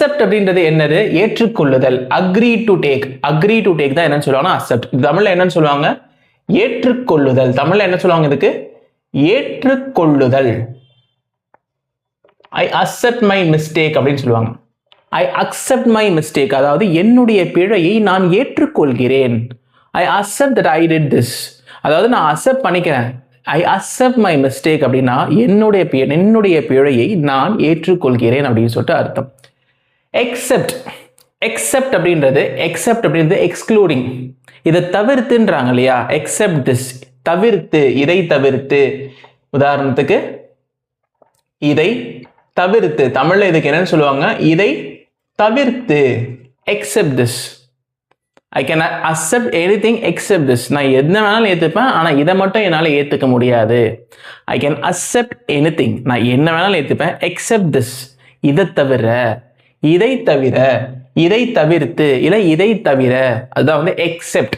Accept அப்படின்றது என்னது? ஏற்றுக்கொள்ளுதல். Agree to take தான் என்னன்னு சொல்லுவாங்க? அக்செப்ட். தமிழ்ல என்னன்னு சொல்லுவாங்க? ஏற்றுக்கொள்ளுதல். தமிழ்ல என்ன சொல்லுவாங்க இதுக்கு? ஏற்றுக்கொள்ளுதல். ஐ அக்செப்ட் மை மிஸ்டேக் அப்படின்னு சொல்லுவாங்க. ஐ அக்செப்ட் மை மிஸ்டேக், அதாவது என்னுடைய பிழையை நான் ஏற்றுக்கொள்கிறேன். I accept that I did this, அதாவது நான் அக்செப்ட் பண்ணிக்கிறேன். ஐ அக்செப்ட் மை மிஸ்டேக் அப்படின்னா என்னுடைய பிழையை நான் ஏற்றுக்கொள்கிறேன் அப்படின்னு சொல்லிட்டு அர்த்தம். எக்ஸெப்ட் அப்படின்றது எக்ஸ்க்ளூடிங், இதை தவிர்த்துன்றாங்க இல்லையா? எக்ஸெப்ட் திஸ், தவிர்த்து, இதை தவிர்த்து. உதாரணத்துக்கு இதை தவிர்த்து, தமிழ்ல இதுக்கு என்னன்னு சொல்லுவாங்க? இதை தவிர்த்து. Except this, I can accept anything except this. நான் என்ன வேணாலும் ஏற்றுப்பேன், ஆனால் இதை மட்டும் என்னால் ஏற்றுக்க முடியாது. ஐ கேன் அக்செப்ட் எனிதிங், நான் என்ன வேணாலும் ஏற்றுப்பேன். எக்ஸெப்ட் திஸ், இதை தவிர, இதை தவிர, இதை தவிர்த்து, இல்லை இதை தவிர. அதுதான் எக்ஸெப்ட்.